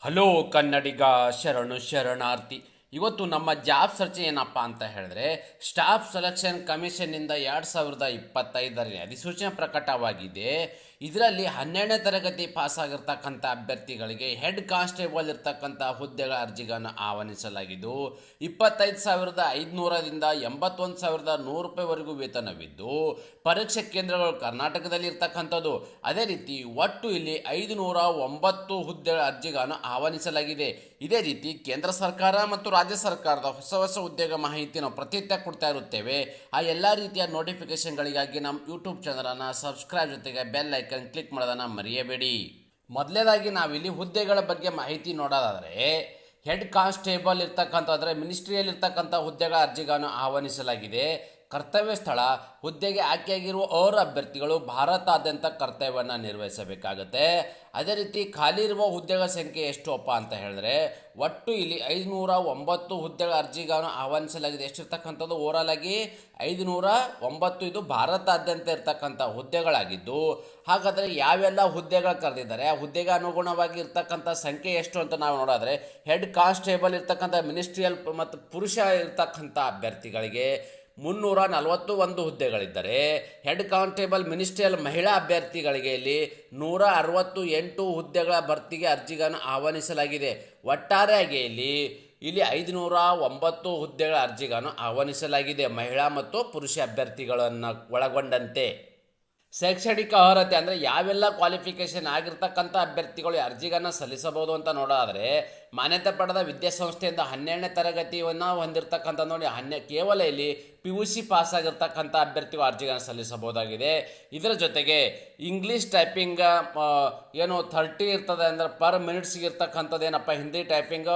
Hello ಕನ್ನಡಿಗ, ಶರಣು ಶರಣಾರ್ಥಿ. ಇವತ್ತು ನಮ್ಮ ಜಾಬ್ ಸರ್ಚ್ ಏನಪ್ಪ ಅಂತ ಹೇಳಿದ್ರೆ, ಸ್ಟಾಫ್ ಸೆಲೆಕ್ಷನ್ ಕಮಿಷನ್ನಿಂದ 2025ರಲ್ಲಿ ಅಧಿಸೂಚನೆ ಪ್ರಕಟವಾಗಿದೆ. ಇದರಲ್ಲಿ 12ನೇ ತರಗತಿ ಪಾಸಾಗಿರ್ತಕ್ಕಂಥ ಅಭ್ಯರ್ಥಿಗಳಿಗೆ ಹೆಡ್ ಕಾನ್ಸ್ಟೇಬಲ್ ಇರ್ತಕ್ಕಂಥ ಹುದ್ದೆಗಳ ಅರ್ಜಿಗಳನ್ನು ಆಹ್ವಾನಿಸಲಾಗಿದ್ದು, 25,500ರಿಂದ 81,100 ರೂಪಾಯಿವರೆಗೂ ವೇತನವಿದ್ದು, ಪರೀಕ್ಷಾ ಕೇಂದ್ರಗಳು ಕರ್ನಾಟಕದಲ್ಲಿ ಇರ್ತಕ್ಕಂಥದ್ದು. ಅದೇ ರೀತಿ ಒಟ್ಟು ಇಲ್ಲಿ 509 ಹುದ್ದೆಗಳ ಅರ್ಜಿಗಳನ್ನು ಆಹ್ವಾನಿಸಲಾಗಿದೆ. ಇದೇ ರೀತಿ ಕೇಂದ್ರ ಸರ್ಕಾರ ಮತ್ತು ರಾಜ್ಯ ಸರ್ಕಾರದ ಹೊಸ ಹೊಸ ಉದ್ಯೋಗ ಮಾಹಿತಿ ನಾವು ಪ್ರತಿನಿತ್ಯ ಕೊಡ್ತಾ ಇರುತ್ತೇವೆ. ಆ ಎಲ್ಲ ರೀತಿಯ ನೋಟಿಫಿಕೇಶನ್ಗಳಿಗಾಗಿ ನಮ್ಮ ಯೂಟ್ಯೂಬ್ ಚಾನಲನ್ನು ಸಬ್ಸ್ಕ್ರೈಬ್ ಜೊತೆಗೆ ಬೆಲ್ ಐಕನ್ ಕ್ಲಿಕ್ ಮಾಡೋದನ್ನು ಮರೆಯಬೇಡಿ. ಮೊದಲನೇದಾಗಿ ನಾವಿಲ್ಲಿ ಹುದ್ದೆಗಳ ಬಗ್ಗೆ ಮಾಹಿತಿ ನೋಡೋದಾದರೆ, ಹೆಡ್ ಕಾನ್ಸ್ಟೇಬಲ್ ಇರ್ತಕ್ಕಂಥ ಮಿನಿಸ್ಟ್ರಿಯಲ್ಲಿ ಇರ್ತಕ್ಕಂಥ ಹುದ್ದೆಗಳ ಅರ್ಜಿಗಳನ್ನು ಆಹ್ವಾನಿಸಲಾಗಿದೆ. ಕರ್ತವ್ಯ ಸ್ಥಳ: ಹುದ್ದೆಗೆ ಆಯ್ಕೆಯಾಗಿರುವ ಅಭ್ಯರ್ಥಿಗಳು ಭಾರತಾದ್ಯಂತ ಕರ್ತವ್ಯವನ್ನು ನಿರ್ವಹಿಸಬೇಕಾಗುತ್ತೆ. ಅದೇ ರೀತಿ ಖಾಲಿ ಇರುವ ಹುದ್ದೆಗಳ ಸಂಖ್ಯೆ ಎಷ್ಟು ಅಪ್ಪ ಅಂತ ಹೇಳಿದ್ರೆ, ಒಟ್ಟು ಇಲ್ಲಿ 509 ಹುದ್ದೆಗಳ ಅರ್ಜಿಗಳನ್ನು ಆಹ್ವಾನಿಸಲಾಗಿದೆ. ಎಷ್ಟಿರ್ತಕ್ಕಂಥದ್ದು? ಓವರಾಲ್ ಆಗಿ 509. ಇದು ಭಾರತಾದ್ಯಂತ ಇರ್ತಕ್ಕಂಥ ಹುದ್ದೆಗಳಾಗಿದ್ದು, ಹಾಗಾದರೆ ಯಾವೆಲ್ಲ ಹುದ್ದೆಗಳು ಕರೆದಿದ್ದಾರೆ, ಆ ಹುದ್ದೆಗೆ ಅನುಗುಣವಾಗಿ ಇರ್ತಕ್ಕಂಥ ಸಂಖ್ಯೆ ಎಷ್ಟು ಅಂತ ನಾವು ನೋಡೋದ್ರೆ, ಹೆಡ್ ಕಾನ್ಸ್ಟೇಬಲ್ ಇರ್ತಕ್ಕಂಥ ಮಿನಿಸ್ಟ್ರಿಯಲ್ ಮತ್ತು ಪುರುಷ ಇರ್ತಕ್ಕಂಥ ಅಭ್ಯರ್ಥಿಗಳಿಗೆ 341 ಹುದ್ದೆಗಳಿದ್ದರೆ, ಹೆಡ್ ಕಾನ್ಸ್ಟೇಬಲ್ ಮಿನಿಸ್ಟ್ರಿಯಲ್ ಮಹಿಳಾ ಅಭ್ಯರ್ಥಿಗಳಿಗೆ ಇಲ್ಲಿ 168 ಹುದ್ದೆಗಳ ಭರ್ತಿಗೆ ಅರ್ಜಿಗಳನ್ನು ಆಹ್ವಾನಿಸಲಾಗಿದೆ. ಒಟ್ಟಾರೆಯಾಗಿ ಇಲ್ಲಿ 509 ಹುದ್ದೆಗಳ ಅರ್ಜಿಗಳನ್ನು ಆಹ್ವಾನಿಸಲಾಗಿದೆ, ಮಹಿಳಾ ಮತ್ತು ಪುರುಷ ಅಭ್ಯರ್ಥಿಗಳನ್ನು ಒಳಗೊಂಡಂತೆ. ಶೈಕ್ಷಣಿಕ ಅರ್ಹತೆ ಅಂದರೆ ಯಾವೆಲ್ಲ ಕ್ವಾಲಿಫಿಕೇಷನ್ ಆಗಿರ್ತಕ್ಕಂಥ ಅಭ್ಯರ್ಥಿಗಳು ಅರ್ಜಿಗಳನ್ನು ಸಲ್ಲಿಸಬಹುದು ಅಂತ ನೋಡೋದಾದರೆ, ಮಾನ್ಯತೆ ಪಡೆದ ವಿದ್ಯಾಸಂಸ್ಥೆಯಿಂದ 12ನೇ ತರಗತಿಯನ್ನು ಹೊಂದಿರತಕ್ಕಂಥ ಕೇವಲ ಇಲ್ಲಿ PUC ಪಾಸ್ ಆಗಿರ್ತಕ್ಕಂಥ ಅಭ್ಯರ್ಥಿಗಳು ಅರ್ಜಿಗಳನ್ನು ಸಲ್ಲಿಸಬಹುದಾಗಿದೆ. ಇದರ ಜೊತೆಗೆ ಇಂಗ್ಲೀಷ್ ಟೈಪಿಂಗ್ ಏನು 30 ಇರ್ತದೆ ಅಂದರೆ ಪರ್ ಮಿನಿಟ್ಸ್ಗೆ ಇರ್ತಕ್ಕಂಥದ್ದು ಏನಪ್ಪ, ಹಿಂದಿ ಟೈಪಿಂಗ್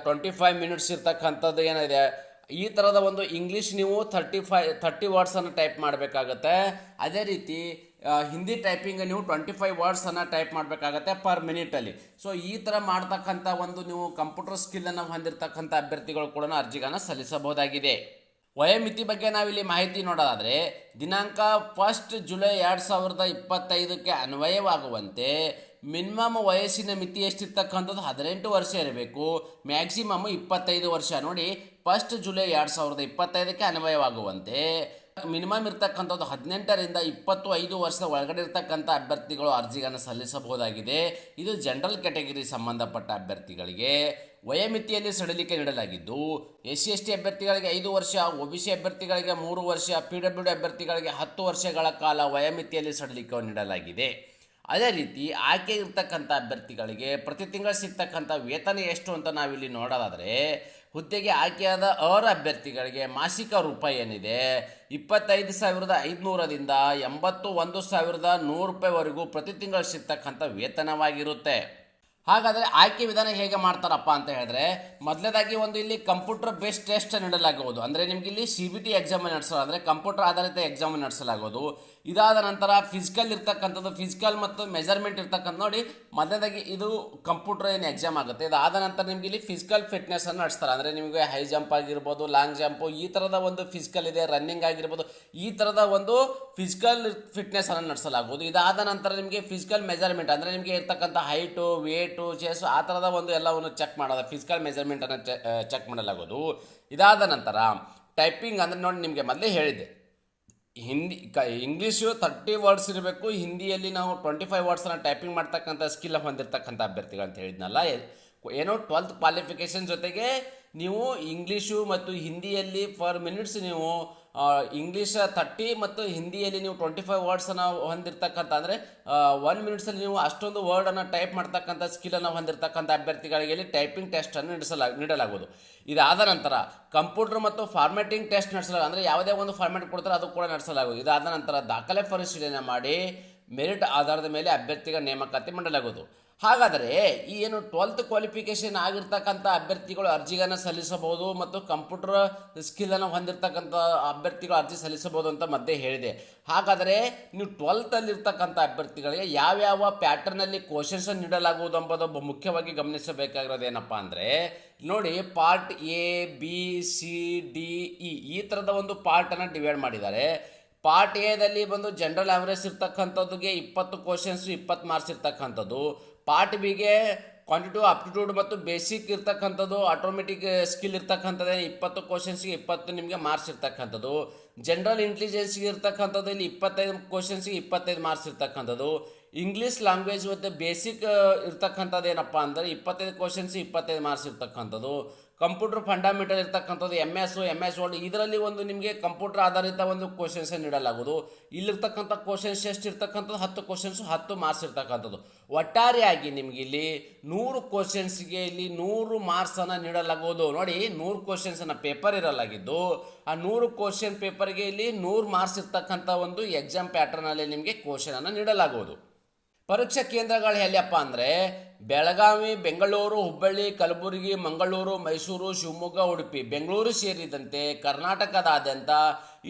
25 ಮಿನಿಟ್ಸ್ ಇರ್ತಕ್ಕಂಥದ್ದು ಏನಿದೆ, ಈ ಥರದ ಒಂದು ಇಂಗ್ಲೀಷ್ ನೀವು 30 ವರ್ಡ್ಸನ್ನು ಟೈಪ್ ಮಾಡಬೇಕಾಗತ್ತೆ. ಅದೇ ರೀತಿ ಹಿಂದಿ ಟೈಪಿಂಗ್ ನೀವು 25 ವರ್ಡ್ಸನ್ನು ಟೈಪ್ ಮಾಡಬೇಕಾಗತ್ತೆ ಪರ್ ಮಿನಿಟಲ್ಲಿ. ಸೊ ಈ ಥರ ಮಾಡ್ತಕ್ಕಂಥ ಒಂದು ನೀವು ಕಂಪ್ಯೂಟರ್ ಸ್ಕಿಲ್ಲನ್ನು ಹೊಂದಿರತಕ್ಕಂಥ ಅಭ್ಯರ್ಥಿಗಳು ಕೂಡ ಅರ್ಜಿಗಳನ್ನು ಸಲ್ಲಿಸಬಹುದಾಗಿದೆ. ವಯೋಮಿತಿ ಬಗ್ಗೆ ನಾವಿಲ್ಲಿ ಮಾಹಿತಿ ನೋಡೋದಾದರೆ, ದಿನಾಂಕ 1 ಜುಲೈ 2025ಕ್ಕೆ ಅನ್ವಯವಾಗುವಂತೆ ಮಿನಿಮಮ್ ವಯಸ್ಸಿನ ಮಿತಿ ಎಷ್ಟಿರ್ತಕ್ಕಂಥದ್ದು 18 ವರ್ಷ ಇರಬೇಕು. ಮ್ಯಾಕ್ಸಿಮಮ್ 25 ವರ್ಷ. ನೋಡಿ, 1 ಜುಲೈ 2025ಕ್ಕೆ ಅನ್ವಯವಾಗುವಂತೆ ಮಿನಿಮಮ್ ಇರ್ತಕ್ಕಂಥದ್ದು 18ರಿಂದ 25 ವರ್ಷದ ಒಳಗಡೆ ಇರ್ತಕ್ಕಂಥ ಅಭ್ಯರ್ಥಿಗಳು ಅರ್ಜಿಗಳನ್ನು ಸಲ್ಲಿಸಬಹುದಾಗಿದೆ. ಇದು ಜನರಲ್ ಕ್ಯಾಟಗರಿ ಸಂಬಂಧಪಟ್ಟ ಅಭ್ಯರ್ಥಿಗಳಿಗೆ. ವಯೋಮಿತಿಯಲ್ಲಿ ಸಡಿಲಿಕೆ ನೀಡಲಾಗಿದ್ದು, SC/ST ಅಭ್ಯರ್ಥಿಗಳಿಗೆ 5 ವರ್ಷ, OBC ಅಭ್ಯರ್ಥಿಗಳಿಗೆ 3 ವರ್ಷ, PWD ಅಭ್ಯರ್ಥಿಗಳಿಗೆ 10 ವರ್ಷಗಳ ಕಾಲ ವಯೋಮಿತಿಯಲ್ಲಿ ಸಡಿಲಿಕೆ ನೀಡಲಾಗಿದೆ. ಅದೇ ರೀತಿ ಆಯ್ಕೆ ಇರ್ತಕ್ಕಂಥ ಅಭ್ಯರ್ಥಿಗಳಿಗೆ ಪ್ರತಿ ತಿಂಗಳು ಸಿಗ್ತಕ್ಕಂಥ ವೇತನ ಎಷ್ಟು ಅಂತ ನಾವಿಲ್ಲಿ ನೋಡೋದಾದರೆ, ಹುದ್ದೆಗೆ ಆಯ್ಕೆಯಾದ ಅಭ್ಯರ್ಥಿಗಳಿಗೆ ಮಾಸಿಕ ರೂಪಾಯಿ ಏನಿದೆ 25,500ದಿಂದ 81,100 ರೂಪಾಯಿವರೆಗೂ ಪ್ರತಿ ತಿಂಗಳು ಸಿಗ್ತಕ್ಕಂಥ ವೇತನವಾಗಿರುತ್ತೆ. ಹಾಗಾದರೆ ಆಯ್ಕೆ ವಿಧಾನ ಹೇಗೆ ಮಾಡ್ತಾರಪ್ಪ ಅಂತ ಹೇಳಿದ್ರೆ, ಮೊದಲನೇದಾಗಿ ಒಂದು ಇಲ್ಲಿ ಕಂಪ್ಯೂಟರ್ ಬೇಸ್ಡ್ ಟೆಸ್ಟ್ ನೀಡಲಾಗುವುದು. ಅಂದರೆ ನಿಮ್ಗೆ ಇಲ್ಲಿ CBT ಎಕ್ಸಾಮ್ ನಡೆಸೋದು, ಅಂದರೆ ಕಂಪ್ಯೂಟರ್ ಆಧಾರಿತ ಎಕ್ಸಾಮ್ ನಡೆಸಲಾಗುವುದು. ಇದಾದ ನಂತರ ಫಿಸಿಕಲ್ ಇರ್ತಕ್ಕಂಥದ್ದು, ಫಿಸಿಕಲ್ ಮತ್ತು ಮೆಜರ್ಮೆಂಟ್ ಇರ್ತಕ್ಕಂಥ. ನೋಡಿ, ಮೊದಲನೇದಾಗಿ ಇದು ಕಂಪ್ಯೂಟರ್ ಏನು ಎಕ್ಸಾಮ್ ಆಗುತ್ತೆ. ಇದಾದ ನಂತರ ನಿಮ್ಗೆ ಇಲ್ಲಿ ಫಿಸಿಕಲ್ ಫಿಟ್ನೆಸ್ಸನ್ನು ನಡೆಸ್ತಾರೆ. ಅಂದರೆ ನಿಮಗೆ ಹೈ ಜಂಪ್ ಆಗಿರ್ಬೋದು, ಲಾಂಗ್ ಜಂಪು, ಈ ಥರದ ಒಂದು ಫಿಸಿಕಲ್ ಇದೆ, ರನ್ನಿಂಗ್ ಆಗಿರ್ಬೋದು, ಈ ಥರದ ಒಂದು ಫಿಸಿಕಲ್ ಫಿಟ್ನೆಸ್ಸನ್ನು ನಡೆಸಲಾಗುವುದು. ಇದಾದ ನಂತರ ನಿಮಗೆ ಫಿಸಿಕಲ್ ಮೆಜರ್ಮೆಂಟ್, ಅಂದರೆ ನಿಮಗೆ ಇರ್ತಕ್ಕಂಥ ಹೈಟು, ವೇಟು, ಚೆಸ್, ಆ ಥರದ ಒಂದು ಎಲ್ಲವನ್ನು ಚೆಕ್ ಮಾಡೋದು, ಫಿಸಿಕಲ್ ಮೆಜರ್ಮೆಂಟನ್ನು ಚೆಕ್ ಮಾಡಲಾಗೋದು. ಇದಾದ ನಂತರ ಟೈಪಿಂಗ್, ಅಂದರೆ ನೋಡಿ ನಿಮಗೆ ಮೊದಲೇ ಹೇಳಿದ್ದೆ, ಇಂಗ್ಲೀಷು 30 ವರ್ಡ್ಸ್ ಇರಬೇಕು, ಹಿಂದಿಯಲ್ಲಿ ನಾವು 25 ವರ್ಡ್ಸನ್ನು ಟೈಪಿಂಗ್ ಮಾಡ್ತಕ್ಕಂಥ ಸ್ಕಿಲ್ ಹೊಂದಿರತಕ್ಕಂಥ ಅಭ್ಯರ್ಥಿಗಳು ಅಂತ ಹೇಳಿದ್ನಲ್ಲ. ಏನೋ 12th ಕ್ವಾಲಿಫಿಕೇಷನ್ ಜೊತೆಗೆ ನೀವು ಇಂಗ್ಲೀಷು ಮತ್ತು ಹಿಂದಿಯಲ್ಲಿ ಪರ್ ಮಿನಿಟ್ಸ್ ನೀವು ಇಂಗ್ಲೀಷ್ 30 ಮತ್ತು ಹಿಂದಿಯಲ್ಲಿ ನೀವು 25 ವರ್ಡ್ಸನ್ನು ಹೊಂದಿರತಕ್ಕಂಥ, ಅಂದರೆ 1 ಮಿನಿಟ್ಸಲ್ಲಿ ನೀವು ಅಷ್ಟೊಂದು ವರ್ಡನ್ನು ಟೈಪ್ ಮಾಡ್ತಕ್ಕಂಥ ಸ್ಕಿಲ್ಲನ್ನು ಹೊಂದಿರತಕ್ಕಂಥ ಅಭ್ಯರ್ಥಿಗಳಿಗೆ ಇಲ್ಲಿ ಟೈಪಿಂಗ್ ಟೆಸ್ಟನ್ನು ನೀಡಲಾಗುವುದು. ಇದಾದ ನಂತರ ಕಂಪ್ಯೂಟರ್ ಮತ್ತು ಫಾರ್ಮ್ಯಾಟಿಂಗ್ ಟೆಸ್ಟ್ ನಡೆಸಲಾಗುವುದು. ಅಂದರೆ ಯಾವುದೇ ಒಂದು ಫಾರ್ಮ್ಯಾಟ್ ಕೊಡ್ತಾರೆ ಅದು ಕೂಡ ನಡೆಸಲಾಗುವುದು. ಇದಾದ ನಂತರ ದಾಖಲೆ ಪರಿಶೀಲನೆ ಮಾಡಿ ಮೆರಿಟ್ ಆಧಾರದ ಮೇಲೆ ಅಭ್ಯರ್ಥಿಗಳ ನೇಮಕಾತಿ ಮಾಡಲಾಗುವುದು. ಹಾಗಾದರೆ ಈ ಏನು 12th ಕ್ವಾಲಿಫಿಕೇಷನ್ ಆಗಿರ್ತಕ್ಕಂಥ ಅಭ್ಯರ್ಥಿಗಳು ಅರ್ಜಿಗಳನ್ನು ಸಲ್ಲಿಸಬಹುದು ಮತ್ತು ಕಂಪ್ಯೂಟರ್ ಸ್ಕಿಲ್ಲನ್ನು ಹೊಂದಿರತಕ್ಕಂಥ ಅಭ್ಯರ್ಥಿಗಳು ಅರ್ಜಿ ಸಲ್ಲಿಸಬಹುದು ಅಂತ ಮಧ್ಯೆ ಹೇಳಿದೆ. ಹಾಗಾದರೆ ನೀವು 12th ಅಭ್ಯರ್ಥಿಗಳಿಗೆ ಯಾವ್ಯಾವ ಪ್ಯಾಟರ್ನಲ್ಲಿ ಕ್ವಶನ್ಸ್ ನೀಡಲಾಗುವುದು ಎಂಬುದು ಮುಖ್ಯವಾಗಿ ಗಮನಿಸಬೇಕಾಗಿರೋದು ಏನಪ್ಪ ಅಂದರೆ, ನೋಡಿ, ಪಾರ್ಟ್ ABCDE ಈ ಥರದ ಒಂದು ಪಾರ್ಟನ್ನು ಡಿವೈಡ್ ಮಾಡಿದ್ದಾರೆ. ಪಾರ್ಟ್ ಎದಲ್ಲಿ ಬಂದು ಜನರಲ್ ಆವ್ರೇಜ್ ಇರ್ತಕ್ಕಂಥದ್ದುಗೆ 20 ಕ್ವಶನ್ಸು 20 ಮಾರ್ಕ್ಸ್ ಇರ್ತಕ್ಕಂಥದ್ದು. ಪಾರ್ಟ್ ಬಿಗೆ ಕ್ವಾಂಟಿಟಿವ್ ಆಪ್ಟಿಟ್ಯೂಡ್ ಮತ್ತು ಬೇಸಿಕ್ ಇರ್ತಕ್ಕಂಥದ್ದು, ಆಟೋಮೆಟಿಕ್ ಸ್ಕಿಲ್ ಇರ್ತಕ್ಕಂಥದ್ದು 20 ಕ್ವಶನ್ಸ್ಗೆ 20 ನಿಮಗೆ ಮಾರ್ಕ್ಸ್ ಇರ್ತಕ್ಕಂಥದ್ದು. ಜನರಲ್ ಇಂಟೆಲಿಜೆನ್ಸ್ಗೆ ಇರ್ತಕ್ಕಂಥದ್ದು ಇಲ್ಲಿ 25 ಕ್ವಶನ್ಸ್ಗೆ 25 ಮಾರ್ಕ್ಸ್ ಇರ್ತಕ್ಕಂಥದ್ದು. ಇಂಗ್ಲೀಷ್ ಲ್ಯಾಂಗ್ವೇಜ್ ಮತ್ತು ಬೇಸಿಕ್ ಇರ್ತಕ್ಕಂಥದ್ದು ಏನಪ್ಪ ಅಂದರೆ 25 ಕ್ವಶನ್ಸ್ಗೆ 25 ಮಾರ್ಕ್ಸ್ ಇರ್ತಕ್ಕಂಥದ್ದು. ಕಂಪ್ಯೂಟರ್ ಫಂಡಮೆಂಟಲ್ ಇರ್ತಕ್ಕಂಥದ್ದು MS ವರ್ಡ್, ಇದರಲ್ಲಿ ಒಂದು ನಿಮಗೆ ಕಂಪ್ಯೂಟರ್ ಆಧಾರಿತ ಒಂದು ಕ್ವಶನ್ಸ್ ನೀಡಲಾಗುವುದು. ಇಲ್ಲಿರ್ತಕ್ಕಂಥ ಕ್ವಶನ್ಸ್ ಎಷ್ಟು ಇರ್ತಕ್ಕಂಥದ್ದು 10 ಕ್ವಶನ್ಸು 10 ಮಾರ್ಕ್ಸ್ ಇರ್ತಕ್ಕಂಥದ್ದು. ಒಟ್ಟಾರೆಯಾಗಿ ನಿಮಗೆ ಇಲ್ಲಿ 100 ಕ್ವಶನ್ಸ್ಗೆ ಇಲ್ಲಿ 100 ಮಾರ್ಕ್ಸನ್ನು ನೀಡಲಾಗುವುದು. ನೋಡಿ, 100 ಕ್ವಶನ್ಸನ್ನು ಪೇಪರ್ ಇರಲಾಗಿದ್ದು ಆ 100 ಕ್ವಶನ್ ಪೇಪರ್ಗೆ ಇಲ್ಲಿ 100 ಮಾರ್ಕ್ಸ್ ಇರ್ತಕ್ಕಂಥ ಒಂದು ಎಕ್ಸಾಮ್ ಪ್ಯಾಟರ್ನಲ್ಲಿ ನಿಮಗೆ ಕ್ವಶನನ್ನು ನೀಡಲಾಗುವುದು. ಪರೀಕ್ಷಾ ಕೇಂದ್ರಗಳು ಎಲ್ಲಿಯಪ್ಪ ಅಂದರೆ ಬೆಳಗಾವಿ, ಬೆಂಗಳೂರು, ಹುಬ್ಬಳ್ಳಿ, ಕಲಬುರಗಿ, ಮಂಗಳೂರು, ಮೈಸೂರು, ಶಿವಮೊಗ್ಗ, ಉಡುಪಿ, ಬೆಂಗಳೂರು ಸೇರಿದಂತೆ ಕರ್ನಾಟಕದಾದ್ಯಂತ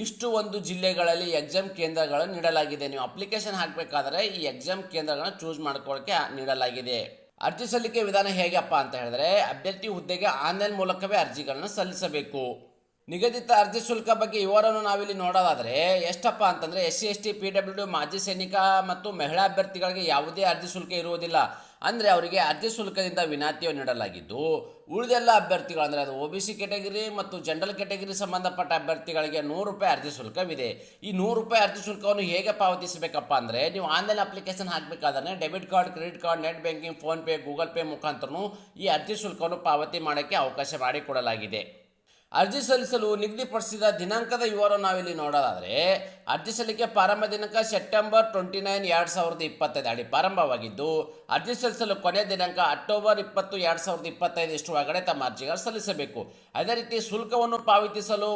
ಇಷ್ಟು ಒಂದು ಜಿಲ್ಲೆಗಳಲ್ಲಿ ಎಕ್ಸಾಮ್ ಕೇಂದ್ರಗಳನ್ನು ನೀಡಲಾಗಿದೆ. ನೀವು ಅಪ್ಲಿಕೇಶನ್ ಹಾಕಬೇಕಾದ್ರೆ ಈ ಎಕ್ಸಾಮ್ ಕೇಂದ್ರಗಳನ್ನು ಚೂಸ್ ಮಾಡ್ಕೊಳ್ಳೋಕ್ಕೆ ನೀಡಲಾಗಿದೆ. ಅರ್ಜಿ ಸಲ್ಲಿಕೆ ವಿಧಾನ ಹೇಗಪ್ಪ ಅಂತ ಹೇಳಿದ್ರೆ, ಅಭ್ಯರ್ಥಿ ಹುದ್ದೆಗೆ ಆನ್ಲೈನ್ ಮೂಲಕವೇ ಅರ್ಜಿಗಳನ್ನು ಸಲ್ಲಿಸಬೇಕು. ನಿಗದಿತ ಅರ್ಜಿ ಶುಲ್ಕ ಬಗ್ಗೆ ವಿವರವನ್ನು ನಾವಿಲ್ಲಿ ನೋಡೋದಾದರೆ ಎಷ್ಟಪ್ಪ ಅಂತಂದರೆ SC ST PWD ಮಾಜಿ ಸೈನಿಕ ಮತ್ತು ಮಹಿಳಾ ಅಭ್ಯರ್ಥಿಗಳಿಗೆ ಯಾವುದೇ ಅರ್ಜಿ ಶುಲ್ಕ ಇರುವುದಿಲ್ಲ. ಅಂದರೆ ಅವರಿಗೆ ಅರ್ಜಿ ಶುಲ್ಕದಿಂದ ವಿನಾಯಿತಿಯನ್ನು ನೀಡಲಾಗಿದ್ದು, ಉಳಿದೆಲ್ಲ ಅಭ್ಯರ್ಥಿಗಳು ಅಂದರೆ ಅದು OBC ಕೆಟಗರಿ ಮತ್ತು ಜನರಲ್ ಕೆಟಗರಿ ಸಂಬಂಧಪಟ್ಟ ಅಭ್ಯರ್ಥಿಗಳಿಗೆ ₹100 ಅರ್ಜಿ ಶುಲ್ಕವಿದೆ. ಈ ₹100 ಅರ್ಜಿ ಶುಲ್ಕವನ್ನು ಹೇಗೆ ಪಾವತಿಸಬೇಕಪ್ಪ ಅಂದರೆ, ನೀವು ಆನ್ಲೈನ್ ಅಪ್ಲಿಕೇಶನ್ ಹಾಕಬೇಕಾದ್ರೆ debit card, credit card, net banking, PhonePe, Google Pay ಮುಖಾಂತರನೂ ಈ ಅರ್ಜಿ ಶುಲ್ಕವನ್ನು ಪಾವತಿ ಮಾಡೋಕ್ಕೆ ಅವಕಾಶ ಮಾಡಿಕೊಡಲಾಗಿದೆ. ಅರ್ಜಿ ಸಲ್ಲಿಸಲು ನಿಗದಿಪಡಿಸಿದ ದಿನಾಂಕದ ವಿವರ ನಾವಿಲ್ಲಿ ನೋಡೋದಾದರೆ, ಅರ್ಜಿ ಸಲ್ಲಿಕೆ ಪ್ರಾರಂಭ ದಿನಾಂಕ ಸೆಪ್ಟೆಂಬರ್ 29, 2025 ಪ್ರಾರಂಭವಾಗಿದ್ದು, ಅರ್ಜಿ ಸಲ್ಲಿಸಲು ಕೊನೆಯ ದಿನಾಂಕ ಅಕ್ಟೋಬರ್ 20, 2025 ಇಷ್ಟರೊಳಗಡೆ ತಮ್ಮ ಅರ್ಜಿಗಳು ಸಲ್ಲಿಸಬೇಕು. ಅದೇ ರೀತಿ ಶುಲ್ಕವನ್ನು ಪಾವತಿಸಲು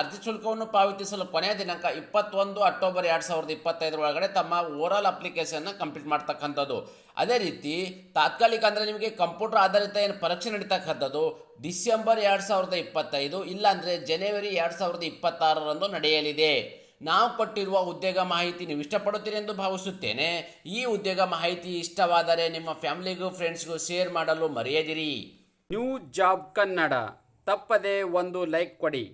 ಅರ್ಜಿ ಶುಲ್ಕವನ್ನು ಪಾವತಿಸಲು ಕೊನೆಯ ದಿನಾಂಕ 21 ಅಕ್ಟೋಬರ್ 2025 ಒಳಗಡೆ ತಮ್ಮ ಓವರಾಲ್ ಅಪ್ಲಿಕೇಶನ್ನ ಕಂಪ್ಲೀಟ್ ಮಾಡ್ತಕ್ಕಂಥದ್ದು. ಅದೇ ರೀತಿ ತಾತ್ಕಾಲಿಕ ಅಂದರೆ ನಿಮಗೆ ಕಂಪ್ಯೂಟರ್ ಆಧಾರಿತ ಏನು ಪರೀಕ್ಷೆ ನಡೀತಕ್ಕಂಥದ್ದು ಡಿಸೆಂಬರ್ 2025 ಇಲ್ಲಾಂದರೆ ಜನವರಿ 2026 ನಡೆಯಲಿದೆ. ನಾವು ಕೊಟ್ಟಿರುವ ಉದ್ಯೋಗ ಮಾಹಿತಿ ನೀವು ಇಷ್ಟಪಡುತ್ತೀರಿ ಎಂದು ಭಾವಿಸುತ್ತೇನೆ. ಈ ಉದ್ಯೋಗ ಮಾಹಿತಿ ಇಷ್ಟವಾದರೆ ನಿಮ್ಮ ಫ್ಯಾಮಿಲಿಗೂ ಫ್ರೆಂಡ್ಸ್ಗೂ ಶೇರ್ ಮಾಡಲು ಮರೆಯದಿರಿ. ನ್ಯೂ ಜಾಬ್ ಕನ್ನಡ ತಪ್ಪದೆ ಒಂದು ಲೈಕ್ ಕೊಡಿ.